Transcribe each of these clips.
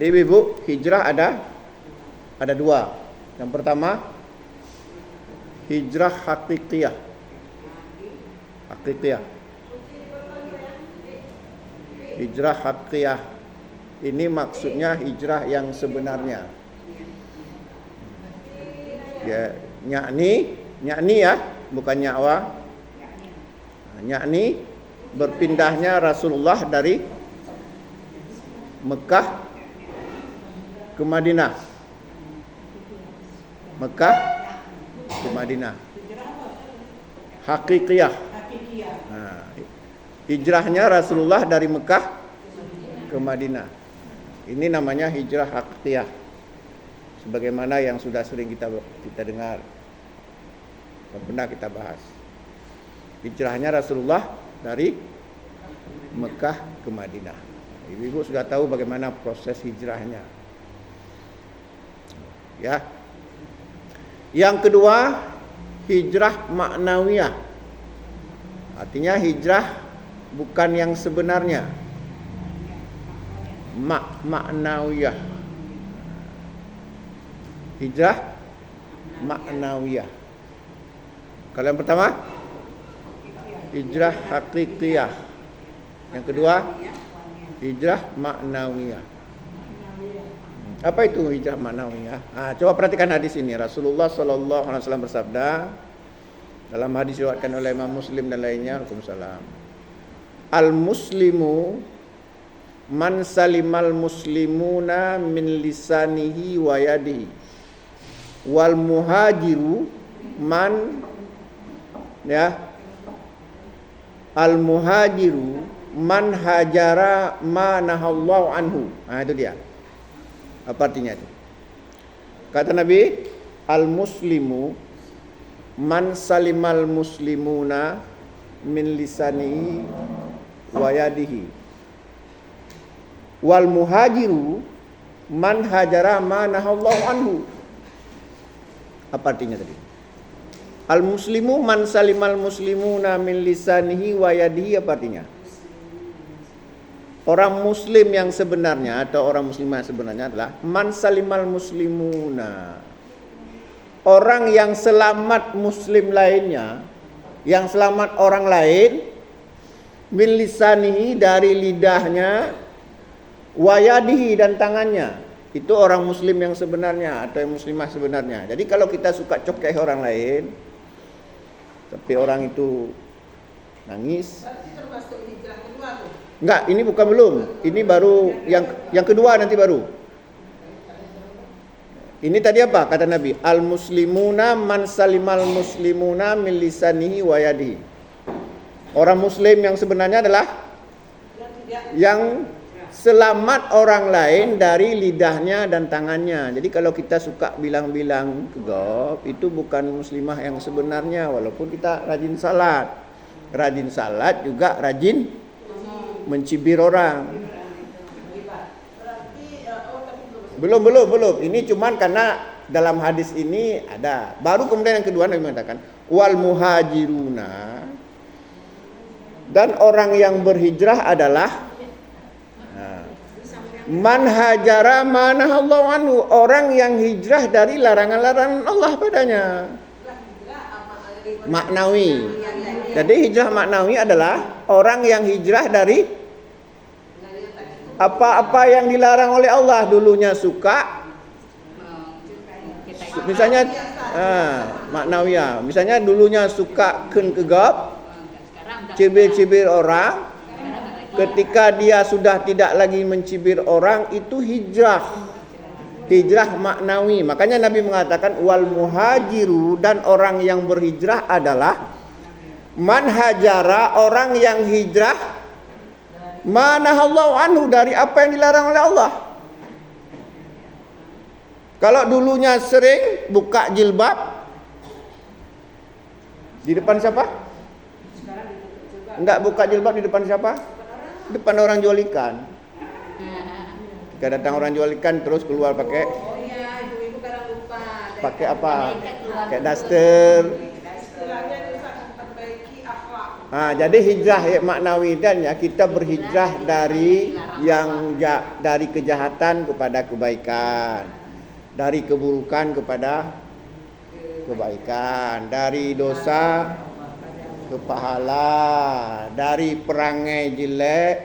Jadi Ibu, hijrah ada dua. Yang pertama, hijrah hakikiyah. Hijrah hakikiyah ini maksudnya hijrah yang sebenarnya. Ya, yakni ya, bukan nyawa. Yakni berpindahnya Rasulullah dari Mekah ke Madinah. Mekah ke Madinah. Hakikiyah. Hijrahnya Rasulullah dari Mekah ke Madinah. Ini namanya hijrah hakikiyah. Sebagaimana yang sudah sering kita dengar. Dan pernah kita bahas. Hijrahnya Rasulullah dari Mekah ke Madinah. Ibu sudah tahu bagaimana proses hijrahnya. Ya. Yang kedua, hijrah maknawiyah. Artinya hijrah bukan yang sebenarnya. Maknawiyah. Hijrah maknawiyah. Kalau yang pertama, hijrah hakikiyah. Yang kedua, hijrah maknawiyah. Apa itu hijrah maknawiyah? Coba perhatikan hadis ini. Rasulullah sallallahu alaihi wasallam bersabda dalam hadis diriwayatkan oleh Imam Muslim dan lainnya, Waalaikumsalam. Al-muslimu man salimal muslimuna min lisanihi wa yadihi. Wal muhajiru man al-muhajiru man hajara ma nahallahu anhu. Itu dia. Apa artinya itu? Kata Nabi, al-muslimu man salimal muslimuna min lisanihi wa yadihi. Wal muhajiru man hajara ma nahallahu anhu. Apa artinya tadi? Al-muslimu man salimal muslimuna min lisanihi wa yadihi, apa artinya? Orang muslim yang sebenarnya atau orang muslimah yang sebenarnya adalah man salimal muslimuna. Orang yang selamat muslim lainnya, yang selamat orang lain, min lisanihi dari lidahnya, wa yadihi dan tangannya. Itu orang muslim yang sebenarnya atau yang muslimah sebenarnya. Jadi kalau kita suka cokeh orang lain, tapi orang itu nangis. Enggak, ini bukan belum. Ini baru yang kedua, nanti baru. Ini tadi apa kata Nabi? Al muslimuna man salimal muslimuna min lisanihi wa yadihi. Orang muslim yang sebenarnya adalah yang selamat orang lain dari lidahnya dan tangannya. Jadi kalau kita suka bilang-bilang kegop, itu bukan muslimah yang sebenarnya. Walaupun kita rajin salat. Rajin salat juga rajin mencibir orang. Belum. Ini cuman karena dalam hadis ini ada. Baru kemudian yang kedua Nabi mengatakan wal muhajiruna, dan orang yang berhijrah adalah man hajara manahallahu anhu, orang yang hijrah dari larangan-larangan Allah padanya. Maknawi. Jadi hijrah maknawi adalah orang yang hijrah dari apa-apa yang dilarang oleh Allah. Dulunya suka, misalnya maknawiyah. Misalnya dulunya suka kegap, cibir-cibir orang. Ketika dia sudah tidak lagi mencibir orang, itu hijrah. Hijrah maknawi. Makanya Nabi mengatakan wal muhajiru, dan orang yang berhijrah adalah man hajara, orang yang hijrah manahallahu anhu, dari apa yang dilarang oleh Allah. Kalau dulunya sering buka jilbab di depan siapa? Enggak buka jilbab di depan siapa? Depan orang jual ikan. Ketika datang orang jual ikan terus keluar pakai apa? Pakai daster. Jadi hijrah maknawi dan ya, kita berhijrah dari dari kejahatan kepada kebaikan, dari keburukan kepada kebaikan, dari dosa ke pahala, dari perangai jelek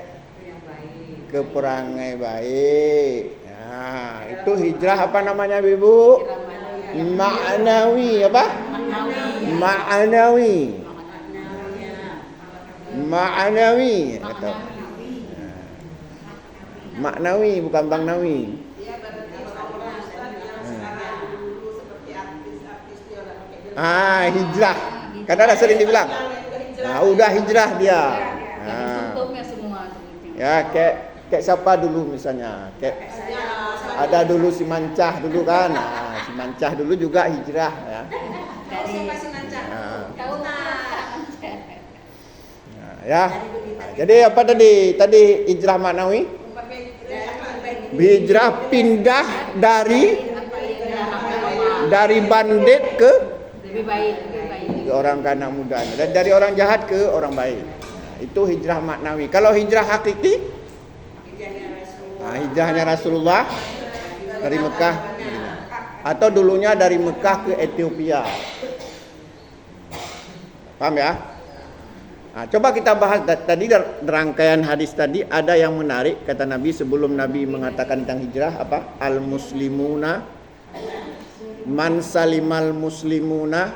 ke perangai baik. Nah, itu hijrah apa namanya, Ibu? Ma'nawi apa? Ma'nawi. Ma'nawi kata. Ma'nawi bukan Bang Nawi. Hijrah. Karena ada sering dibilang. Nah, udah hijrah dia. Nah. Ya, kayak siapa dulu misalnya? Kayak ada dulu si Mancah dulu kan. Nah, si Mancah dulu juga hijrah ya. Ya. Nah, jadi apa tadi? Tadi hijrah maknawi. Hijrah pindah dari bandit ke orang anak muda, dan dari orang jahat ke orang baik. Nah, itu hijrah maknawi. Kalau hijrah hakiki, hijrahnya Rasulullah dari Mekah, atau dulunya dari Mekah ke Ethiopia. Paham ya? Nah, coba kita bahas tadi rangkaian hadis tadi, ada yang menarik kata Nabi sebelum Nabi mengatakan tentang hijrah apa? Al muslimuna man salimal muslimuna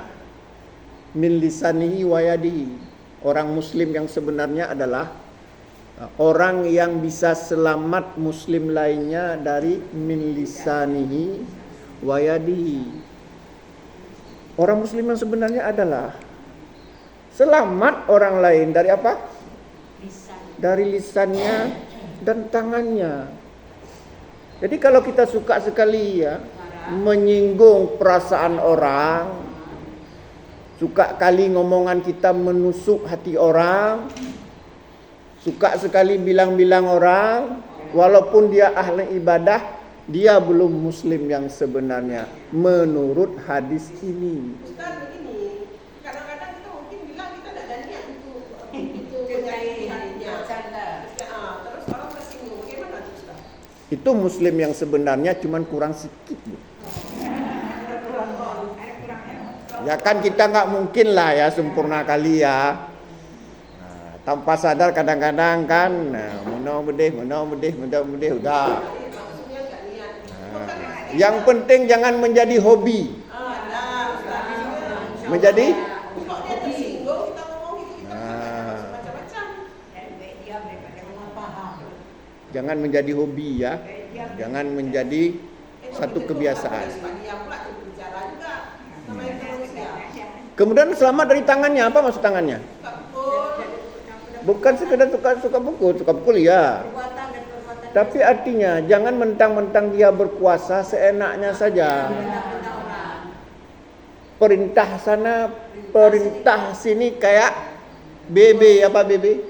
min lisanihi wa yadihi. Orang muslim yang sebenarnya adalah orang yang bisa selamat muslim lainnya dari min lisanihi wa yadihi. Orang muslim yang sebenarnya adalah selamat orang lain dari apa? Dari lisannya dan tangannya. Jadi kalau kita suka sekali ya menyinggung perasaan orang, suka kali ngomongan kita menusuk hati orang, suka sekali bilang-bilang orang, walaupun dia ahli ibadah, dia belum muslim yang sebenarnya menurut hadis ini. Itu muslim yang sebenarnya cuman kurang sikit. Ya kan kita nggak mungkin lah ya sempurna kali ya. Nah, tanpa sadar kadang-kadang kan, menau bedeh udah. Nah, yang penting jangan menjadi hobi. Menjadi jangan menjadi hobi ya. Jangan menjadi satu kebiasaan. Kemudian selamat dari tangannya. Apa maksud tangannya? Bukan sekedar suka pukul ya. Tapi artinya jangan mentang-mentang dia berkuasa seenaknya saja. Perintah sana, perintah sini kayak bebe apa bebe?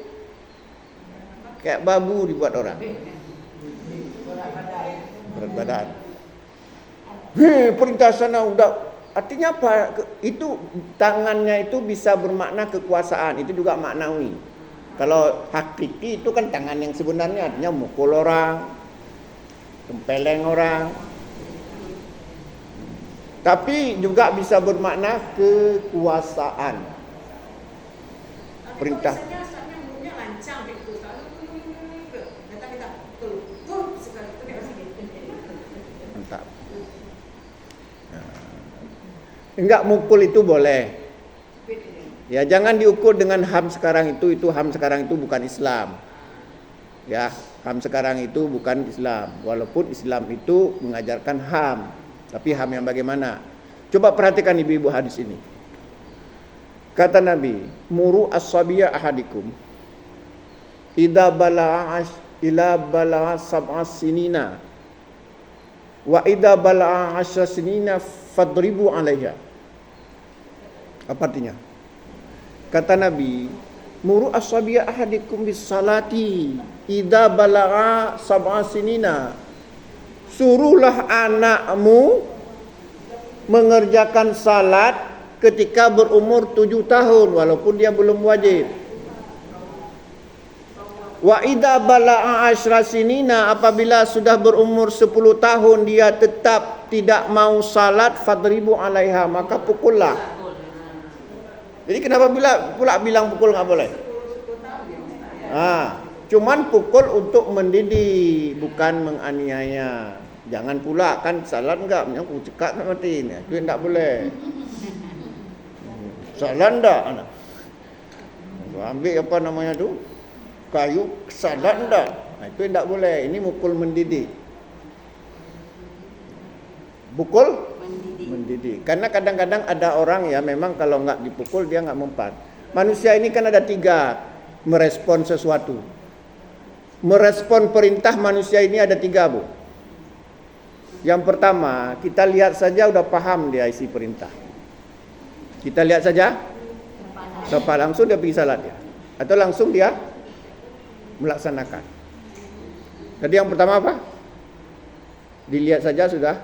Kayak babu dibuat orang. Berat badan. Perintah sana udah. Artinya apa? Itu tangannya itu bisa bermakna kekuasaan. Itu juga maknawi. Kalau hakiki itu kan tangan yang sebenarnya artinya mukul orang, tempeleng orang. Tapi juga bisa bermakna kekuasaan. Perintah. Mantap. Enggak mukul itu boleh. Ya jangan diukur dengan HAM sekarang itu HAM sekarang itu bukan Islam. Ya, HAM sekarang itu bukan Islam. Walaupun Islam itu mengajarkan HAM, tapi HAM yang bagaimana? Coba perhatikan ibu-ibu hadis ini. Kata Nabi, muru as-sabiyya ahadikum idza balagha sab'a sinina wa idza balagha 'ashra sinina fadribu 'alaiha. Apa artinya? Kata Nabi, muru as-sabiyya ahadikum bis salati idza balagha sab'a sinina. Suruhlah anakmu mengerjakan salat ketika berumur 7 tahun walaupun dia belum wajib. Wa idza bala'a asyra sinina, apabila sudah berumur 10 tahun dia tetap tidak mau salat, fadribu 'alaiha, maka pukullah. Jadi kenapa pula bilang pukul enggak boleh? Cuman pukul untuk mendidik, bukan menganiaya. Jangan pula kan salat enggak, aku cekat nak mati ni. Itu enggak boleh. Salat enggak anak. Ambil apa namanya tu? Kayu salat enggak. Itu enggak boleh. Ini mukul mendidik. Pukul mendidik. Karena kadang-kadang ada orang ya memang kalau enggak dipukul dia enggak mempan. Manusia ini kan ada 3 merespon sesuatu. Merespon perintah manusia ini ada 3, Bu. Yang pertama, kita lihat saja udah paham dia isi perintah. Kita lihat saja, lepas langsung dia pergi salat dia. Atau langsung dia melaksanakan. Jadi yang pertama apa? Dilihat saja sudah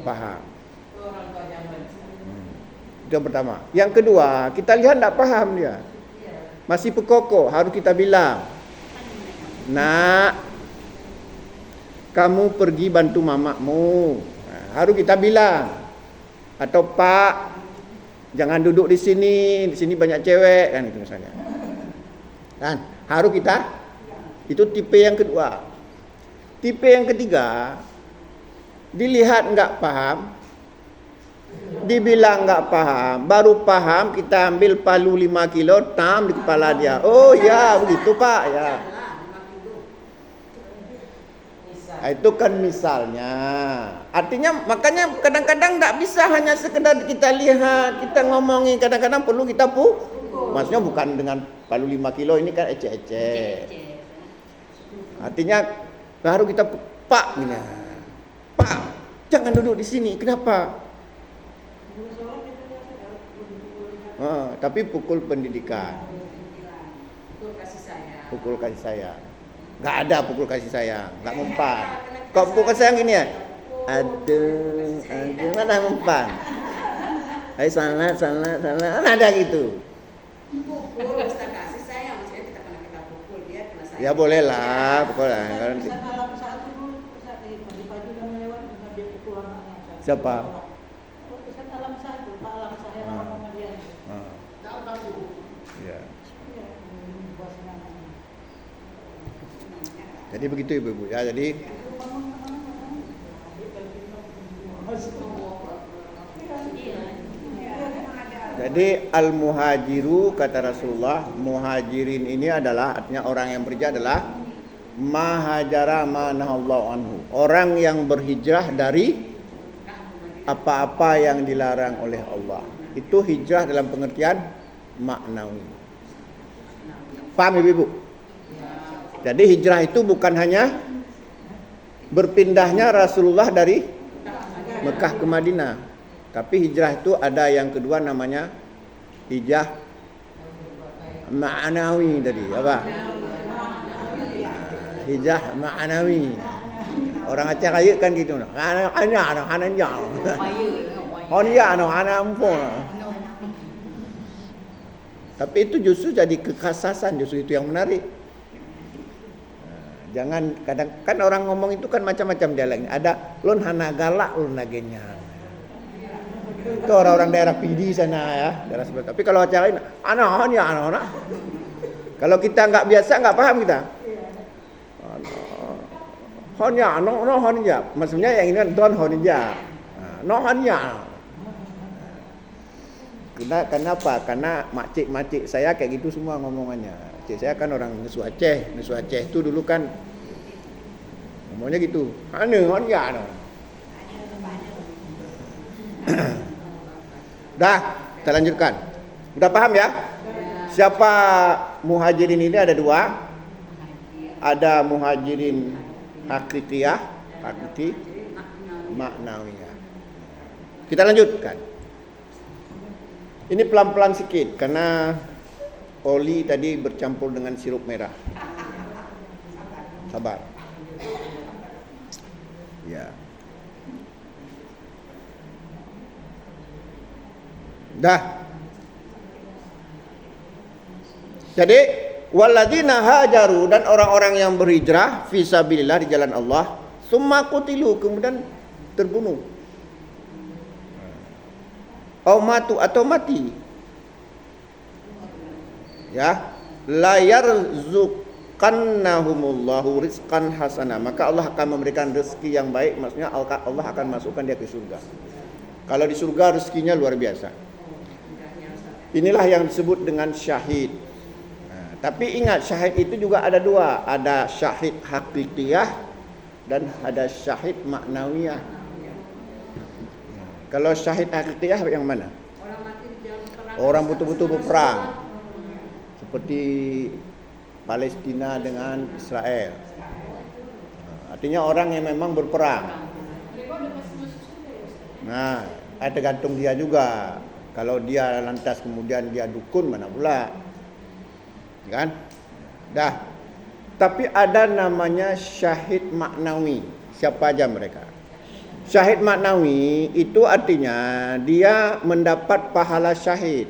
paham. Itu yang pertama. Yang kedua, kita lihat tidak paham dia. Masih pekokok, harus kita bilang, nak, kamu pergi bantu mamakmu. Harus kita bilang. Atau pak, jangan duduk di sini banyak cewek, kan itu misalnya. Kan, harus kita. Itu tipe yang kedua. Tipe yang ketiga, dilihat enggak paham, dibilang enggak paham, baru paham kita ambil palu 5 kilo, tam di kepala dia. Oh ya, begitu Pak, ya. Itu kan misalnya. Artinya makanya kadang-kadang enggak bisa hanya sekedar kita lihat, kita ngomongin, kadang-kadang perlu kita maksudnya bukan dengan palu 5 kilo, ini kan ecek-ecek. Artinya baru kita pak gini. Pak, jangan duduk di sini. Kenapa? Tapi pukul pendidikan. Pukul kasih sayang. Enggak ada pukul kasih sayang, enggak mempan. Kok pukul kasih sayang gini ya? Aduh, mana mempan? Hai salat. Ada gitu. Pukul kasih sayang, maksudnya kita pukul dia kena sayang. Ya boleh lah, pukul lah. Siapa? Ya. Jadi begitu Ibu ya. Jadi al-muhajiru kata Rasulullah, muhajirin ini adalah artinya orang yang berhijrah adalah mahajara manahallahu anhu, orang yang berhijrah dari apa-apa yang dilarang oleh Allah. Itu hijrah dalam pengertian maknawi. Paham Ibu? Jadi hijrah itu bukan hanya berpindahnya Rasulullah dari Mekah ke Madinah, tapi hijrah itu ada yang kedua namanya hijrah ma'nawi tadi. Apa? Hijrah ma'nawi. Orang Aceh kaya kan gitu. Tapi itu justru jadi kekhasasan, justru itu yang menarik. Jangan kadang kan orang ngomong itu kan macam-macam dialeknya. Ada lon hana galak, lon nagenya. Itu orang-orang daerah PD sana ya, daerah sebelah. Tapi kalau acara lain, anak. Kalau kita nggak biasa nggak paham kita. Honja. Maksudnya yang ini kan don honja. Honja. Kenapa? Karena makcik saya kayak gitu semua ngomongannya. Cik saya kan orang Nesu Aceh. Nesu Aceh itu dulu kan ngomongnya gitu. Honja. Dah, kita lanjutkan. Udah paham ya? Siapa muhajirin ini ada 2. Ada muhajirin hakiki, maknawiyah. Kita lanjutkan. Ini pelan-pelan sikit karena oli tadi bercampur dengan sirup merah. Sabar. Ya. Dah. Jadi Walladzina hajaru, dan orang-orang yang berhijrah fisabilillah di jalan Allah, summa qutilu, kemudian terbunuh. Au matu, atau mati. Ya, la yarzuqannahumullahu rizqan hasana, maka Allah akan memberikan rezeki yang baik, maksudnya Allah akan masukkan dia ke surga. Kalau di surga rezekinya luar biasa. Inilah yang disebut dengan syahid. Nah, tapi ingat, syahid itu juga ada dua, ada syahid hakikiyah dan ada syahid maknawiyah. Kalau syahid hakikiyah yang mana? Orang mati di jalan perang. Orang betul-betul berperang, seperti Palestina dengan Israel. Artinya orang yang memang berperang. Nah, tergantung dia juga. Kalau dia lantas kemudian dia dukun, mana pula, kan? Dah. Tapi ada namanya syahid maknawi. Siapa aja mereka? Syahid maknawi itu artinya dia mendapat pahala syahid.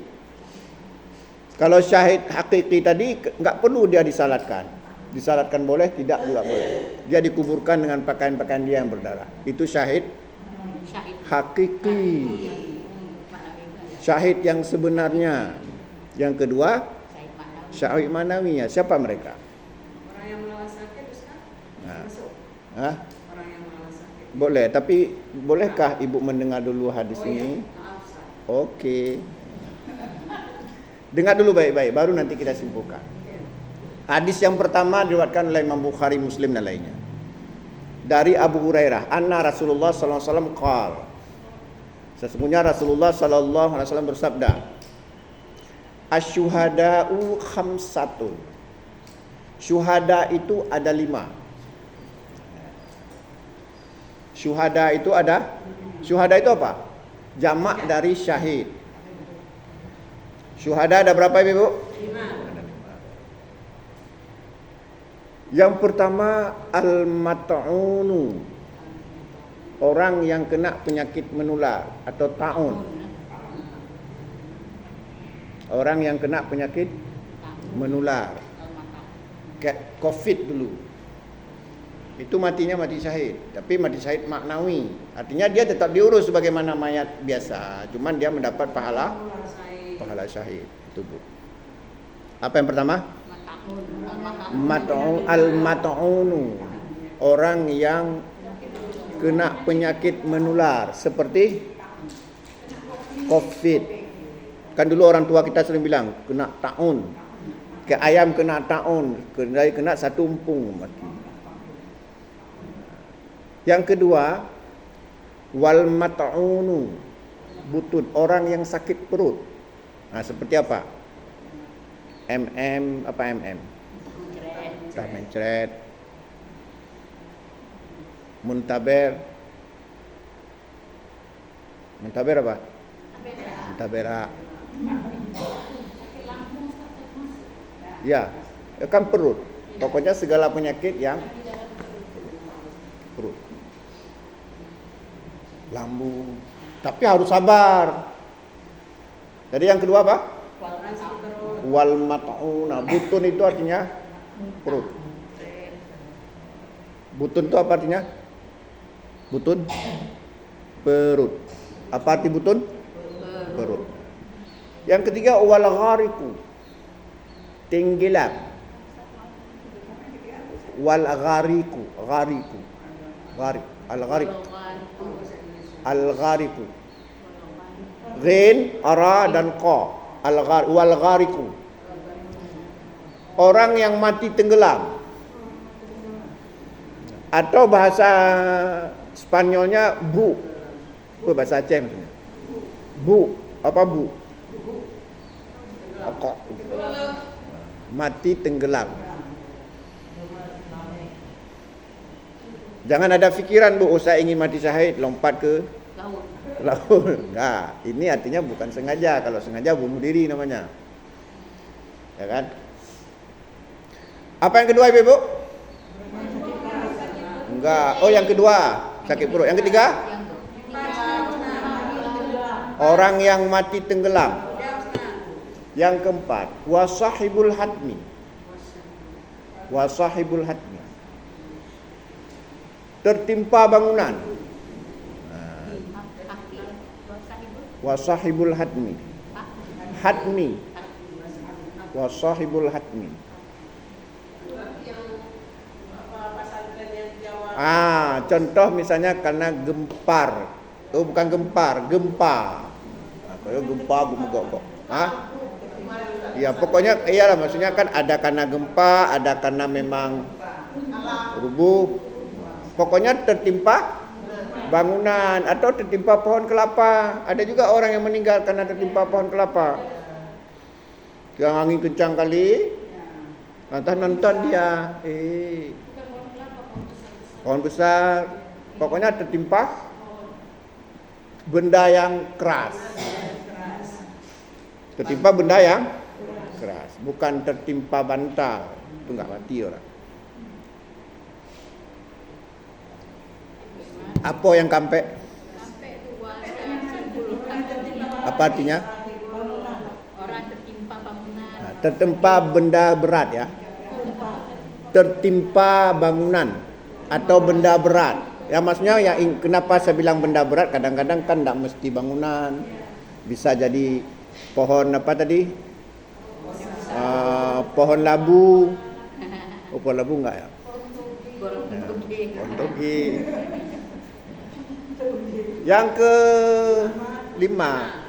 Kalau syahid hakiki tadi enggak perlu dia disalatkan. Disalatkan boleh, tidak juga boleh. Dia dikuburkan dengan pakaian-pakaian dia yang berdarah. Itu syahid hakiki. Syahid yang sebenarnya. Yang kedua, syahid manawi. Siapa mereka? Orang yang melawan sakit, Ustaz. Nah. Masuk. Hah? Orang yang melawan sakit. Boleh, tapi bolehkah ibu mendengar dulu hadis Oh, ini? iya. Maaf, Ustaz. Oke. Dengar dulu baik-baik, baru nanti kita simpulkan. Hadis yang pertama diriwayatkan oleh Imam Bukhari, Muslim dan lainnya. Dari Abu Hurairah, anna Rasulullah sallallahu alaihi wasallam qala. Sesungguhnya Rasulullah sallallahu alaihi wasallam bersabda, asyuhada'u khamsatun. Syuhada itu ada 5. Syuhada itu itu apa? Jamak dari syahid. Syuhada ada berapa Ibu? 5. Yang pertama al-mat'unu, orang yang kena penyakit menular atau taun. Orang yang kena penyakit menular, kayak COVID dulu, itu matinya mati syahid. Tapi mati syahid maknawi, artinya dia tetap diurus sebagaimana mayat biasa, cuman dia mendapat pahala syahid. Itu Bu. Apa yang pertama? Al-mat'unu, orang yang kena penyakit menular seperti COVID. Kan dulu orang tua kita sering bilang kena taun. Kayak ayam kena taun, kena satu umpung mati. Yang kedua, wal mat'unu, butun, orang yang sakit perut. Nah, seperti apa? Mencret, muntaber apa? Muntabera. Ya, kan perut. Pokoknya segala penyakit yang perut, lambung. Tapi harus sabar. Jadi yang kedua apa? Wal mat'una, butun itu artinya perut. Butun itu apa artinya? Butun perut. Apa arti butun? Perut. Yang ketiga wal ghariku, tenggelam. Wal ghariku, al ghariku. Ghin, ara dan qa. Wal ghariku, orang yang mati tenggelam. Atau bahasa Spanyolnya bu. Bahasa Aceh maksudnya. Bu, apa bu? Okok. Mati tenggelam. Jangan ada fikiran Bu, saya ingin mati syahid lompat ke laut. Nah, ini artinya bukan sengaja. Kalau sengaja bunuh diri namanya. Ya kan? Apa yang kedua Ibu? Enggak. Oh, yang kedua sakit perut. Yang ketiga? Orang yang mati tenggelam. Yang keempat, wasahibul hadmi, wa sahibul hadmi. Tertimpa bangunan. Wa sahibul hadmi. Hadmi. Wa sahibul hadmi. Contoh misalnya karena gempar. Oh, bukan gempar, gempa. Kalau gempa gemegok. Ya, pokoknya iyalah, maksudnya kan ada karena gempa, ada karena memang rubuh. Pokoknya tertimpa bangunan atau tertimpa pohon kelapa. Ada juga orang yang meninggal karena tertimpa pohon kelapa. Yang angin kencang kali, lantas nonton dia. Pohon besar. Pokoknya tertimpa benda yang keras. Tertimpa benda yang keras, bukan tertimpa bantal. Itu enggak mati orang. Apa yang kampe? Apa artinya? Orang tertimpa bangunan. Tertimpa benda berat ya. Tertimpa bangunan atau benda berat. Ya, maksudnya ya, kenapa saya bilang benda berat? Kadang-kadang kan tidak mesti bangunan. Bisa jadi pohon apa tadi? Pohon labu. Oh, pohon labu enggak ya? Pohon toge. Yang ke-5,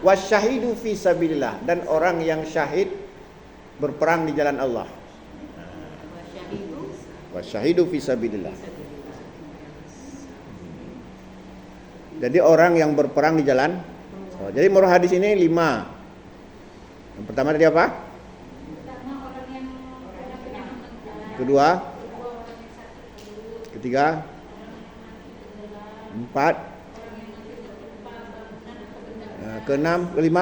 wasyahidu fi sabilillah, dan orang yang syahid berperang di jalan Allah. Wasyahidu fi sabilillah. Jadi orang yang berperang di jalan. Jadi menurut hadis ini 5. Yang pertama tadi apa? Kedua, ketiga, 4, ke-6, ke-5,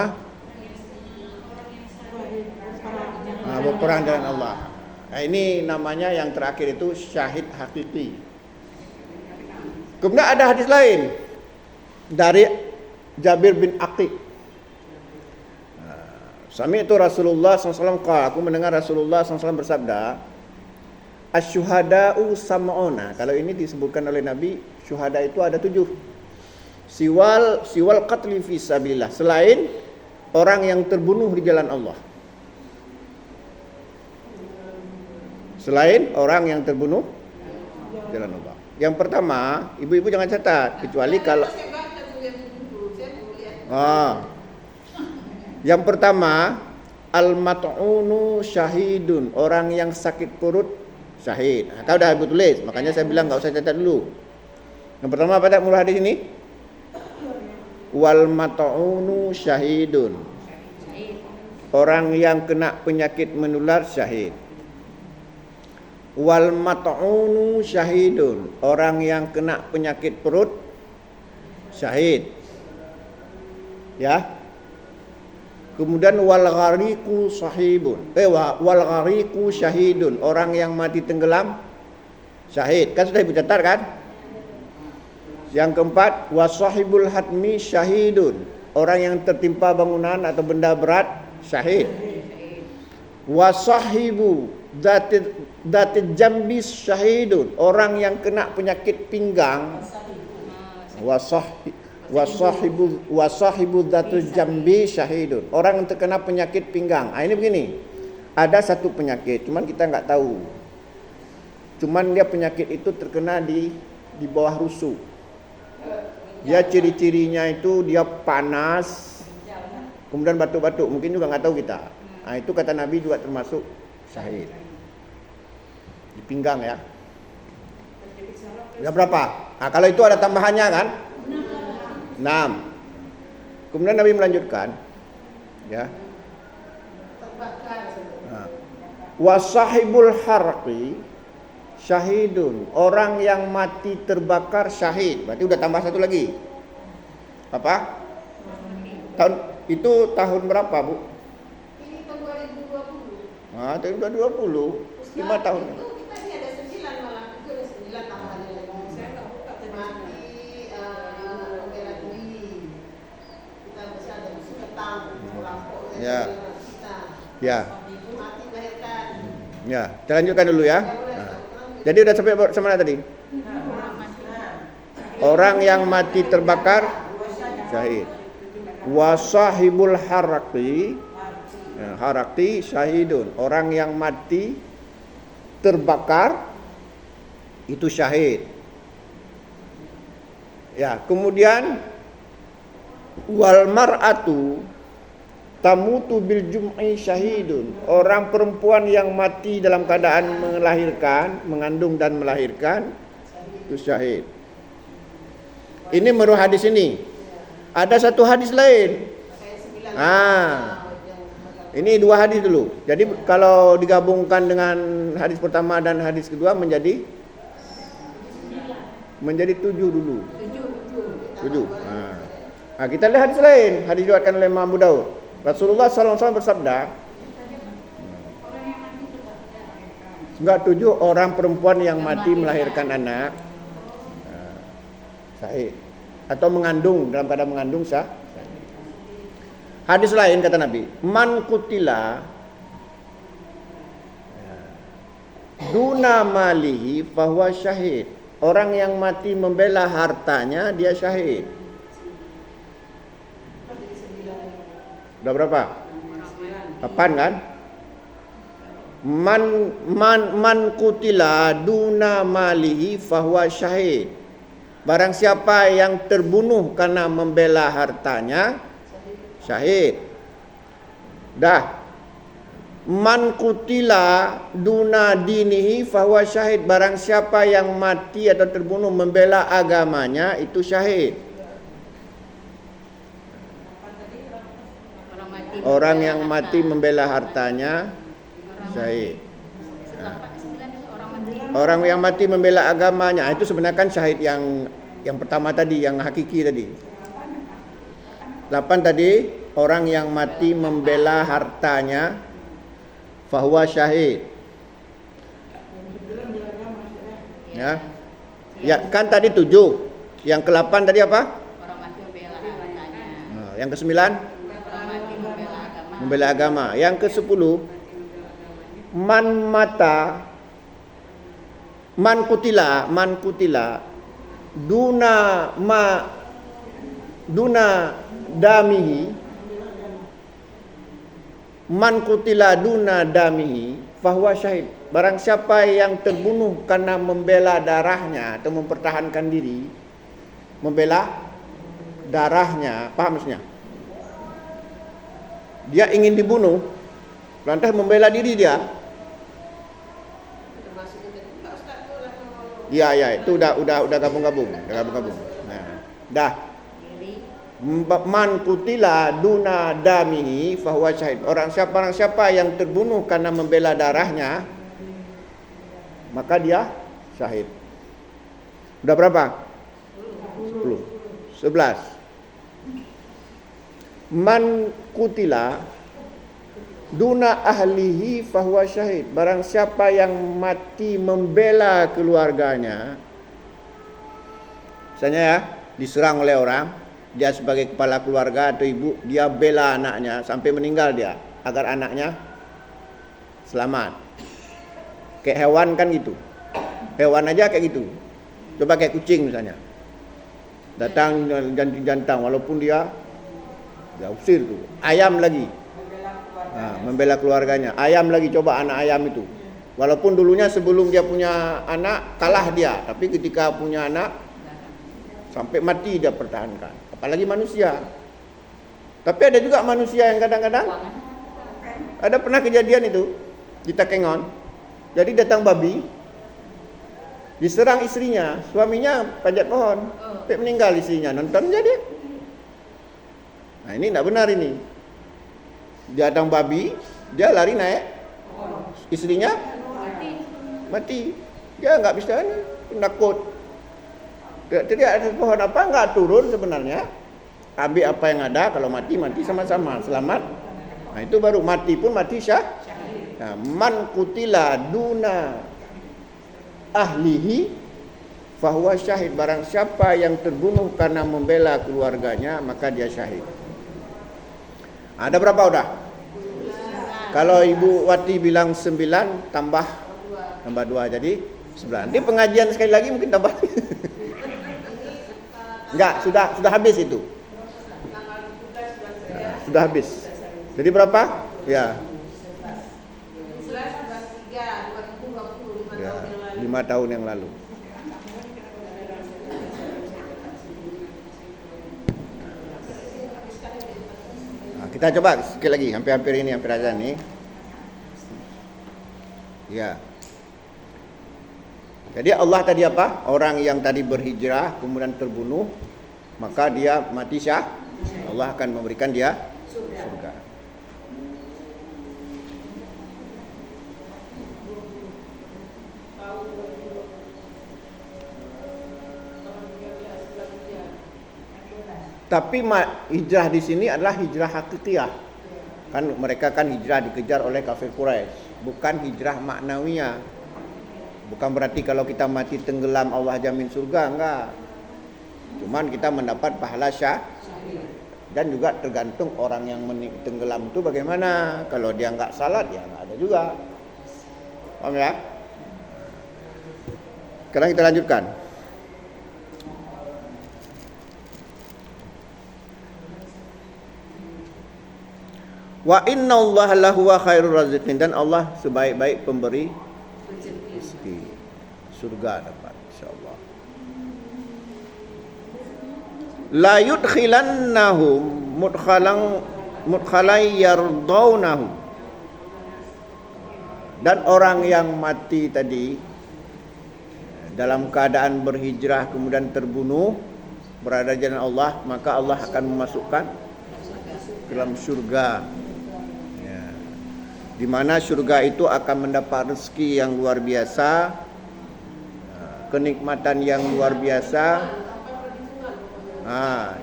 berperang jalan Allah. Nah, ini namanya yang terakhir itu syahid hakiki. Kemudian ada hadis lain dari Jabir bin Aqiq. Sami itu Rasulullah SAW qala, aku mendengar Rasulullah SAW bersabda, asyuhada'u sam'una. Kalau ini disebutkan oleh Nabi, syuhada itu ada 7. Siwal qatli fi sabilillah, selain orang yang terbunuh di jalan Allah. Selain orang yang terbunuh di jalan Allah. Yang pertama, ibu-ibu jangan catat, kecuali kalau yang pertama, al-mat'unu syahidun, orang yang sakit perut syahid. Kau dah ibu tulis, makanya saya bilang enggak usah catat dulu. Yang pertama pada mulai hadis ini, wal mat'unu syahidun, orang yang kena penyakit menular syahid. Wal mat'unu syahidun, orang yang kena penyakit perut syahid. Ya. Kemudian wal ghariqu sahibun. Wal ghariqu syahidun, orang yang mati tenggelam syahid. Kan sudah ibu catat kan? Yang keempat, wasahibul hatmi syahidun, orang yang tertimpa bangunan atau benda berat syahid. Wasahibu dzatid jambi syahidun, orang yang kena penyakit pinggang. Wasahibu dzatul jambi syahidun, orang yang terkena penyakit pinggang. Ini begini, ada satu penyakit, cuman kita nggak tahu. Cuman dia penyakit itu terkena di bawah rusuk. Dia ciri-cirinya itu dia panas, kemudian batuk-batuk, mungkin juga nggak tahu kita. Itu kata Nabi juga termasuk syahid. Di pinggang ya. Udah berapa? Kalau itu ada tambahannya kan? 6. Kemudian Nabi melanjutkan, ya. Wasahibul harqi syahidun, orang yang mati terbakar syahid. Berarti udah tambah satu lagi. Apa? Itu tahun berapa, Bu? Ini tahun 2020. Tahun 2020. 5 tahun. Itu kita ini ada 9 malah. Itu ada 9 tambahannya lagi. Saya enggak buka tadi. Mati bela diri. Kita bisa ada seketang, melampau Ya. kita. Ya. Mati melahirkan. Ya, kita lanjutkan dulu ya. Boleh. Jadi udah sampai sama mana tadi? Orang yang mati terbakar syahid. Wasahibul haraqi, haraqi syahidun. Orang yang mati terbakar itu syahid. Ya, kemudian wal mar'atu tamutu bil jum'i syahidun. Orang perempuan yang mati dalam keadaan melahirkan, mengandung dan melahirkan itu syahid. Ini menurut hadis ini. Ada satu hadis lain. Ini dua hadis dulu. Jadi kalau digabungkan dengan hadis pertama dan hadis kedua menjadi 7 dulu. 7. Nah, kita lihat hadis lain. Hadis diriwayatkan oleh Imam Abu Daud. Rasulullah SAW bersabda, enggak 7 orang perempuan yang mati melahirkan anak sahih atau mengandung, dalam keadaan mengandung sah. Hadis lain kata Nabi, man kutila duna malihi fahuwa syahid. Orang yang mati membela hartanya dia syahid. Udah berapa? 8 kan? Man kutila duna malihi fahuwa syahid. Barang siapa yang terbunuh karena membela hartanya syahid. Dah. Man kutila duna dinihi fahuwa syahid. Barang siapa yang mati atau terbunuh membela agamanya itu syahid. Orang yang mati membela hartanya syahid. Orang yang mati membela agamanya itu sebenarnya kan syahid yang pertama tadi, yang hakiki tadi. 8 tadi, orang yang mati membela hartanya fahuwa syahid. Ya. Ya, kan tadi 7. Yang ke-8 tadi apa? Orang mati membela hartanya. Yang ke-9 Orang mati membela agama. membela agama. Yang ke-10 man kutila duna damihi. Man kutila duna damihi fahuwa syahid. Barang siapa yang terbunuh karena membela darahnya atau mempertahankan diri, membela darahnya, paham maksudnya? Dia ingin dibunuh, lantas membela diri dia. Ya, itu udah gabung-gabung, Nah, dah. Man kutila duna damihi fahuwa syahid. Orang siapa yang terbunuh karena membela darahnya, maka dia syahid. Udah berapa? 10. 11. Man kutila duna ahlihi fahuwa syahid. Barang siapa yang mati membela keluarganya, misalnya ya, diserang oleh orang, dia sebagai kepala keluarga atau ibu, dia bela anaknya sampai meninggal dia agar anaknya selamat. Kayak hewan kan gitu. Hewan aja kayak gitu. Coba kayak kucing misalnya. Datang jantan walaupun dia usir tuh. Ayam lagi. Nah, membela keluarganya. Ayam lagi, coba anak ayam itu. Walaupun dulunya sebelum dia punya anak kalah dia, tapi ketika punya anak sampai mati dia pertahankan. Apalagi manusia. Tapi ada juga manusia yang kadang-kadang ada pernah kejadian itu di Takengon. Jadi datang babi, diserang istrinya, suaminya panjat pohon, sampai meninggal istrinya. Nonton jadi. Nah ini tidak benar ini. Datang babi, dia lari naik, istrinya mati. Dia nggak bisa ini, penakut. Jadi ada pohon apa nggak turun sebenarnya, ambil apa yang ada. Kalau mati sama-sama selamat. Nah itu baru mati pun mati syah. Nah, man kutila duna ahlihi fahuwa syahid. Barang siapa yang terbunuh karena membela keluarganya, maka dia syahid. Ada berapa udah? Kalau Ibu Wati bilang 9 tambah 2 jadi Sebelah. Nanti pengajian sekali lagi mungkin tambah. Enggak, sudah habis itu. Sudah habis. Jadi berapa? Ya. 11/3/2020, Ya, 5 tahun yang lalu. 5 tahun yang lalu. Nah, kita coba sekali lagi, hampir-hampir ini, hampir azan nih. Ya. Jadi Allah tadi apa? Orang yang tadi berhijrah kemudian terbunuh, maka dia mati Allah akan memberikan dia surga. Tapi hijrah di sini adalah hijrah hakikiyah. Kan mereka kan hijrah dikejar oleh kafir Quraisy, bukan hijrah maknawiyah. Bukan berarti kalau kita mati tenggelam Allah jamin surga, enggak. Cuman kita mendapat pahala dan juga tergantung orang yang tenggelam itu bagaimana. Kalau dia enggak salat ya enggak ada juga. Paham ya? Sekarang kita lanjutkan. Wa innallaha lahuwa khairur raziqin, dan Allah sebaik-baik pemberi rezeki. Surga dapat insyaallah. La yudkhilannahum mudkhalan yardawnahu. Dan orang yang mati tadi dalam keadaan berhijrah kemudian terbunuh berada di jalan Allah, maka Allah akan memasukkan ke dalam surga. Di mana surga itu akan mendapat rezeki yang luar biasa, kenikmatan yang luar biasa.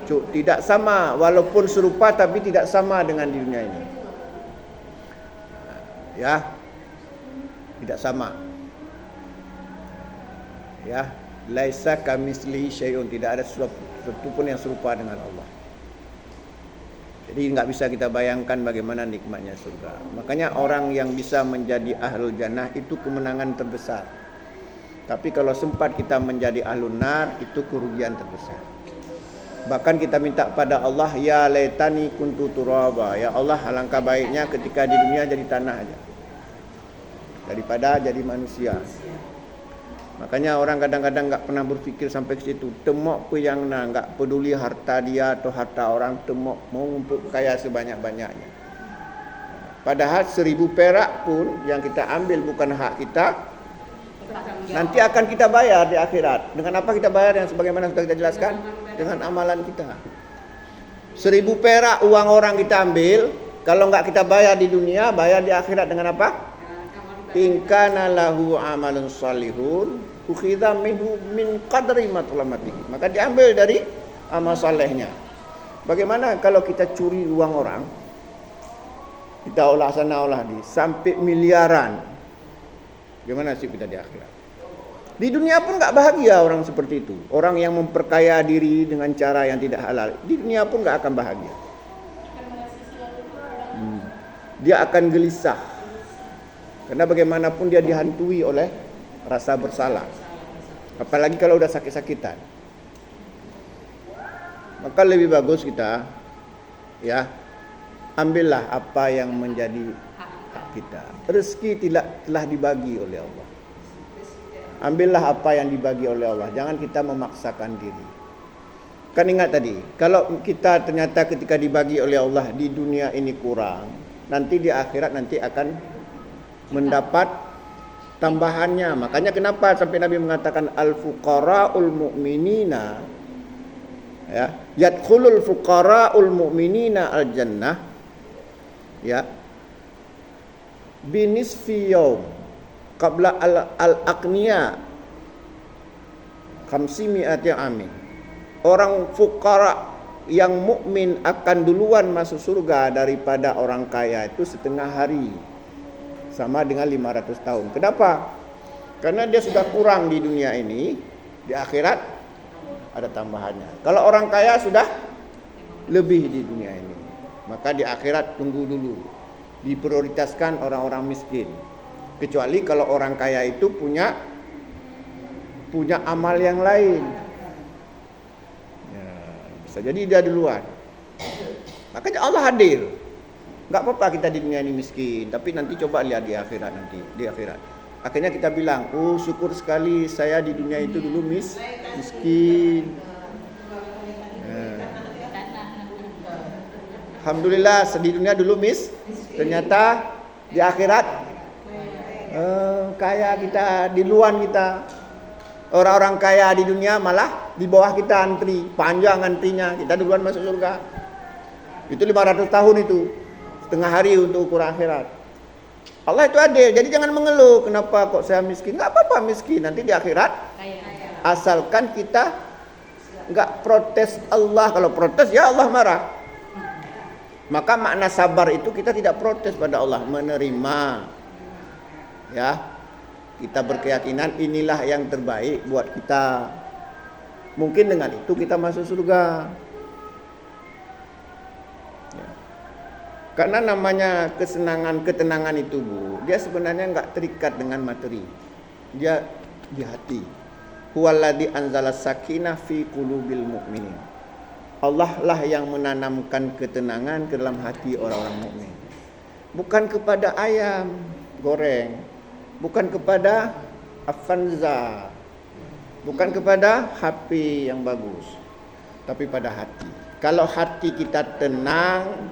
Tidak sama, walaupun serupa tapi tidak sama dengan di dunia ini. Ya, tidak sama. Ya, laisa kamitslihi syai'un, tidak ada sesuatu pun yang serupa dengan Allah. Jadi nggak bisa kita bayangkan bagaimana nikmatnya surga. Makanya orang yang bisa menjadi ahlul jannah itu kemenangan terbesar. Tapi kalau sempat kita menjadi ahlun nar, itu kerugian terbesar. Bahkan kita minta pada Allah, ya laitani kuntu turaba. Ya Allah, alangkah baiknya ketika di dunia jadi tanah aja, daripada jadi manusia. Makanya orang kadang-kadang enggak pernah berpikir sampai ke situ. Temok yang enggak peduli harta dia atau harta orang, temok mau ngumpul kaya sebanyak-banyaknya. Padahal 1000 perak pun yang kita ambil bukan hak kita, nanti akan kita bayar di akhirat. Dengan apa kita bayar? Yang sebagaimana sudah kita jelaskan, dengan amalan kita. 1000 perak uang orang kita ambil, kalau enggak kita bayar di dunia, bayar di akhirat dengan apa? In kana lahu amalun salihun ukhidha minhu min qadri matlamatihi, maka diambil dari amal salehnya. Bagaimana kalau kita curi uang orang, kita olah sana olah di sampai miliaran, gimana sih kita di akhirat? Di dunia pun enggak bahagia orang seperti itu. Orang yang memperkaya diri dengan cara yang tidak halal, di dunia pun enggak akan bahagia. Dia akan gelisah. Karena bagaimanapun dia dihantui oleh rasa bersalah. Apalagi kalau udah sakit-sakitan. Maka lebih bagus kita ambillah apa yang menjadi hak kita. Rezeki telah dibagi oleh Allah. Ambillah apa yang dibagi oleh Allah. Jangan kita memaksakan diri. Kan ingat tadi, kalau kita ternyata ketika dibagi oleh Allah di dunia ini kurang, nanti di akhirat nanti akan mendapat tambahannya. Makanya kenapa sampai Nabi mengatakan al-fuqara'ul mu'minina, yadkhulul fuqara'ul mu'minina al-jannah binisfi yaum qabla al-aqniya 500 amin. Orang fuqara yang mukmin akan duluan masuk surga daripada orang kaya itu setengah hari, sama dengan 500 tahun. Kenapa? Karena dia sudah kurang di dunia ini, di akhirat ada tambahannya. Kalau orang kaya sudah lebih di dunia ini, maka di akhirat tunggu dulu. Diprioritaskan orang-orang miskin. Kecuali kalau orang kaya itu punya punya amal yang lain. Ya, bisa jadi dia duluan. Makanya Allah hadir. Enggak apa-apa kita di dunia ini miskin, tapi nanti coba lihat di akhirat nanti, di akhirat. Akhirnya kita bilang, "Oh, syukur sekali saya di dunia itu dulu miskin." Alhamdulillah di dunia dulu ternyata di akhirat kaya kita, di luar kita. Orang-orang kaya di dunia malah di bawah kita antri, panjang antrinya, kita duluan masuk surga. Itu 500 tahun itu, setengah hari untuk ukuran akhirat. Allah itu adil, jadi jangan mengeluh, kenapa kok saya miskin? Enggak apa-apa miskin, nanti di akhirat asalkan kita enggak protes Allah. Kalau protes ya Allah marah. Maka makna sabar itu kita tidak protes pada Allah, menerima. Ya. Kita berkeyakinan inilah yang terbaik buat kita. Mungkin dengan itu kita masuk surga. Ya. Karena namanya ketenangan itu, Bu, dia sebenarnya enggak terikat dengan materi. Dia di hati. Huwallazi anzala sakinah fi qulubil mu'minin. Allah lah yang menanamkan ketenangan ke dalam hati orang-orang mukmin. Bukan kepada ayam goreng, bukan kepada Avanza, bukan kepada HP yang bagus, tapi pada hati. Kalau hati kita tenang,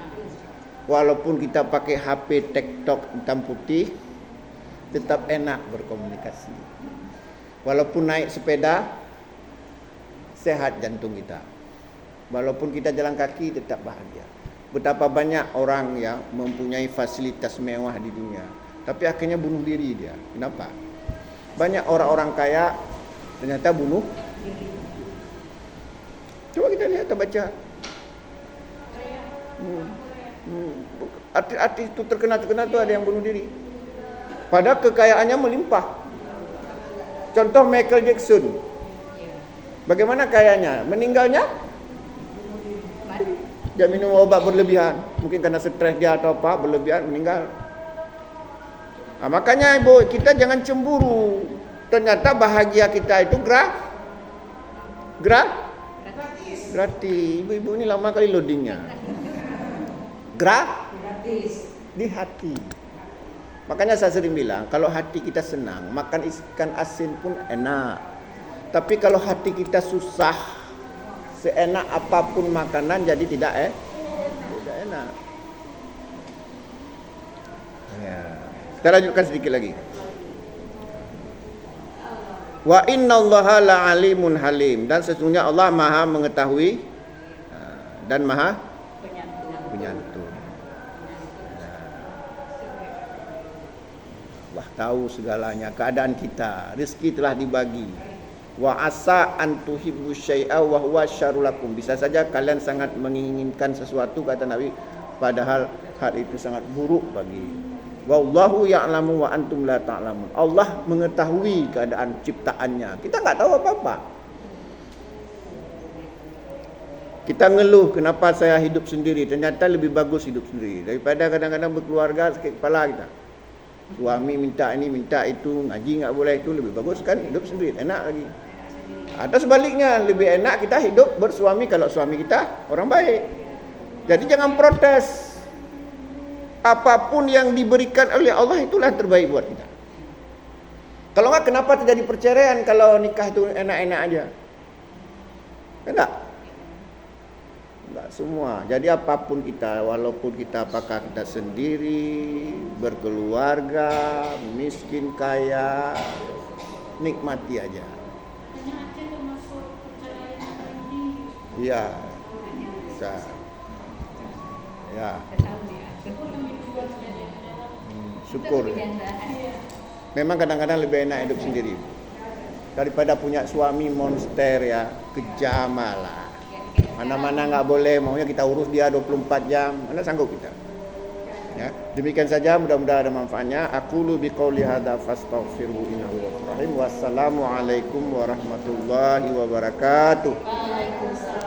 walaupun kita pakai HP TikTok hitam putih, tetap enak berkomunikasi. Walaupun naik sepeda, sehat jantung kita. Walaupun kita jalan kaki tetap bahagia. Betapa banyak orang ya mempunyai fasilitas mewah di dunia, tapi akhirnya bunuh diri dia. Kenapa? Banyak orang-orang kaya ternyata bunuh. Coba kita lihat, kita baca. Artis itu terkenal tuh ada yang bunuh diri. Padahal kekayaannya melimpah. Contoh Michael Jackson. Bagaimana kayanya? Meninggalnya? Dia minum obat berlebihan, mungkin karena stres dia atau apa, berlebihan meninggal. Nah, makanya ibu, kita jangan cemburu. Ternyata bahagia kita itu gratis. Ibu-ibu ini lama kali loadingnya. Gratis di hati. Makanya saya sering bilang, kalau hati kita senang, makan ikan asin pun enak. Tapi kalau hati kita susah, seenak apapun makanan jadi tidak enak. Ya. Kita lanjutkan sedikit lagi. Wa innallaha la'alimun halim, dan sesungguhnya Allah Maha mengetahui dan Maha penyantun. Allah tahu segalanya, keadaan kita, rezeki telah dibagi. Wa asa an tuhibbu syai'a wa huwa syarrul lakum. Bisa saja kalian sangat menginginkan sesuatu, kata Nabi, padahal hal itu sangat buruk bagi. Wallahu ya'lamu wa antum la ta'lamun. Allah mengetahui keadaan ciptaannya. Kita enggak tahu apa-apa. Kita ngeluh kenapa saya hidup sendiri, ternyata lebih bagus hidup sendiri daripada kadang-kadang berkeluarga sakit kepala kita. Suami minta ini, minta itu, ngaji enggak boleh, itu lebih bagus kan hidup sendiri, enak lagi. Atau sebaliknya, lebih enak kita hidup bersuami kalau suami kita orang baik. Jadi jangan protes. Apapun yang diberikan oleh Allah itulah yang terbaik buat kita. Kalau enggak, kenapa terjadi perceraian kalau nikah itu enak-enak aja? Enggak semua. Jadi apapun kita, walaupun kita apakah kita sendiri, berkeluarga, miskin, kaya, nikmati aja. Iya, bisa. Ya. Syukur. Memang kadang-kadang lebih enak hidup sendiri daripada punya suami monster ya, kejam malah. Mana-mana enggak boleh, maunya kita urus dia 24 jam. Mana sanggup kita? Ya, demikian saja, mudah-mudahan ada manfaatnya. Aqulu biqauli hadza fastaghfiruhu innahu ghafurur rahim. Wassalamualaikum warahmatullahi wabarakatuh.